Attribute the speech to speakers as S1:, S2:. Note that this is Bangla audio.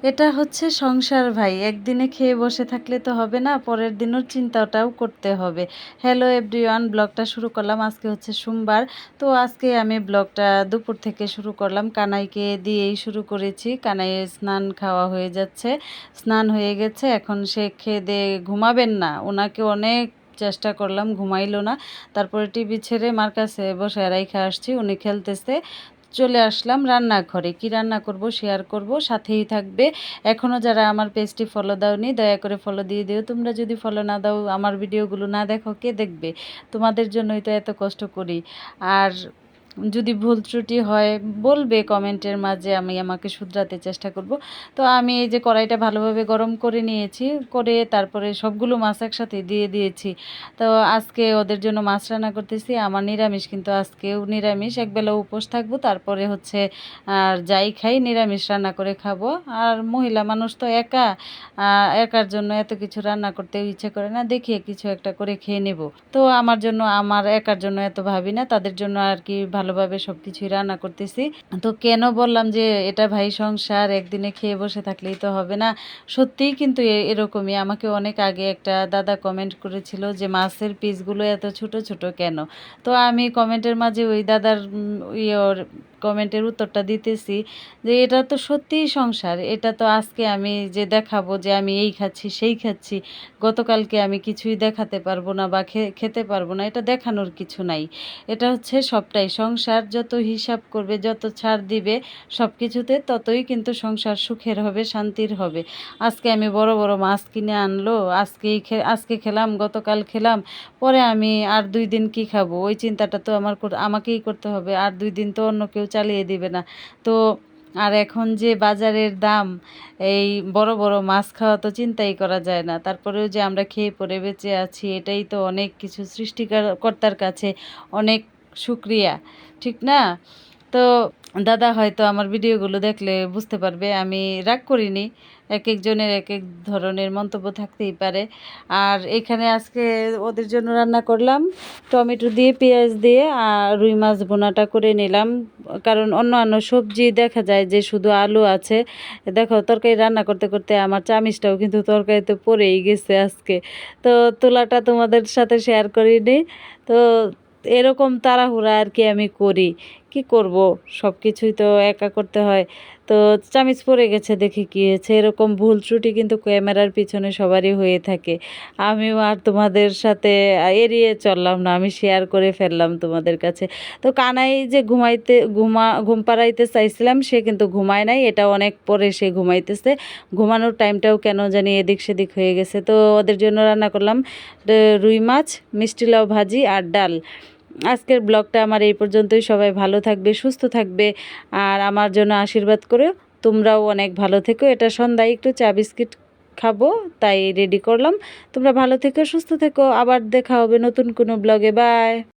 S1: এটা হচ্ছে সংসার ভাই, একদিনে খেয়ে বসে থাকলে তো হবে না, পরের দিনের চিন্তাটাও করতে হবে। হ্যালো এভরিওয়ান, ব্লগটা শুরু করলাম। আজকে হচ্ছে সোমবার। তো আজকে আমি ব্লগটা দুপুর থেকে শুরু করলাম, কানাইকে দিয়েই শুরু করেছি। কানাইয়ের স্নান খাওয়া হয়ে যাচ্ছে, স্নান হয়ে গেছে, এখন সে খেয়ে দিয়ে ঘুমাবেন না, ওনাকে অনেক চেষ্টা করলাম, ঘুমাইলো না। তারপরে টিভি ছেড়ে মার কাছে বসে রাইখা আসছি, উনি খেলতেছে। চলে আসলাম রান্নাঘরে, কি রান্না করব শেয়ার করব, সাথেই থাকবে। এখনও যারা আমার পেজটি ফলো দাওনি, দয়া করে ফলো দিয়ে দিও। তোমরা যদি ফলো না দাও, আমার ভিডিওগুলো না দেখো, কে দেখবে? তোমাদের জন্যই তো এত কষ্ট করি। আর যদি ভুল ত্রুটি হয় বলবে কমেন্টের মাঝে, আমি আমাকে শুধরাতে চেষ্টা করব। তো আমি এই যে কড়াইটা ভালোভাবে গরম করে নিয়েছি, করে তারপরে সবগুলো মাছ একসাথে দিয়ে দিয়েছি। তো আজকে ওদের জন্য মাছ রান্না করতেছি। আমার নিরামিষ, কিন্তু আজকেও নিরামিষ, একবেলা উপোস থাকবো, তারপরে হচ্ছে আর যাই খাই নিরামিষ রান্না করে খাবো। আর মহিলা মানুষ তো একা, একার জন্য এত কিছু রান্না করতে ইচ্ছে করে না, দেখিয়ে কিছু একটা করে খেয়ে নেব। তো আমার জন্য, আমার একার জন্য এত ভাবি না, তাদের জন্য আর কি ভালোভাবে সব কিছুই রান্না করতেছি। তো কেন বললাম যে এটা ভাই সংসার, একদিনে খেয়ে বসে থাকলেই তো হবে না। সত্যিই কিন্তু এরকমই। আমাকে অনেক আগে একটা দাদা কমেন্ট করেছিল যে মাছের পিসগুলো এত ছোট ছোট কেন। তো আমি কমেন্টের মাঝে ওই দাদার ইয়ের কমেন্টের উত্তরটা দিতেছি যে এটা তো সত্যিই সংসার। এটা তো আজকে আমি যে দেখাবো যে আমি এই খাচ্ছি সেই খাচ্ছি, গতকালকে আমি কিছুই দেখাতে পারবো না বা খেতে পারবো না, এটা দেখানোর কিছু নাই। এটা হচ্ছে সবটাই সংসার, যত হিসাব করবে, যত ছাড় দিবে সব কিছুতে, ততই কিন্তু সংসার সুখের হবে, শান্তির হবে। আজকে আমি বড় বড় মাছ কিনে আনলো, আজকে খেলাম, গতকাল খেলাম, পরে আমি আর 2 দিন কি খাবো, ওই চিন্তাটা তো আমাকেই করতে হবে। আর 2 দিন তো অন্য কেউ চালিয়ে দিবে না। তো আর এখন যে বাজারের দাম, এই বড় বড় মাছ খাওয়া তো চিন্তাই করা যায় না। তারপরেও যে আমরা খেয়ে পরে বেঁচে আছি, এটাই তো অনেক কিছু, সৃষ্টিকর্তার কাছে অনেক শুক্রিয়া, ঠিক না? তো দাদা হয়তো আমার ভিডিওগুলো দেখলে বুঝতে পারবে আমি রাগ করিনি। এক একজনের এক এক ধরনের মন্তব্য থাকতেই পারে। আর এখানে আজকে ওদের জন্য রান্না করলাম টমেটো দিয়ে, পেঁয়াজ দিয়ে, আর রুই মাছ ভুনাটা করে নিলাম। কারণ অন্য সবজি দেখা যায় যে শুধু আলু আছে। দেখো তরকারি রান্না করতে করতে আমার চামিচটাও কিন্তু তরকারিতে পড়েই গেছে আজকে। তো তোলাটা তোমাদের সাথে শেয়ার করিনি। তো এরকম তাড়াহুড়া আর কি আমি করি, কি করব, সব কিছুই তো একা করতে হয়। তো চামিচ পড়ে গেছে, দেখে কি হয়েছে, এরকম ভুল ত্রুটি কিন্তু ক্যামেরার পিছনে সবারই হয়ে থাকে। আমিও আর তোমাদের সাথে এড়িয়ে চললাম না, আমি শেয়ার করে ফেললাম তোমাদের কাছে। তো কানাই যে ঘুম পাড়াইতে চাইছিলাম, সে কিন্তু ঘুমায় নাই, এটা অনেক পরে সে ঘুমাইতেছে। ঘুমানোর টাইমটাও কেন জানি এদিক সেদিক হয়ে গেছে। তো ওদের জন্য রান্না করলাম রুই মাছ, মিষ্টি লাউ ভাজি আর ডাল। আজকের ব্লগটা আমার এই পর্যন্তই। সবাই ভালো থাকবে, সুস্থ থাকবে, আর আমার জন্য আশীর্বাদ করো। তোমরাও অনেক ভালো থেকো। এটা সন্ধ্যায় একটু চা বিস্কিট খাবো, তাই রেডি করলাম। তোমরা ভালো থেকো, সুস্থ থেকো, আবার দেখা হবে নতুন কোনো ব্লগে। বাই।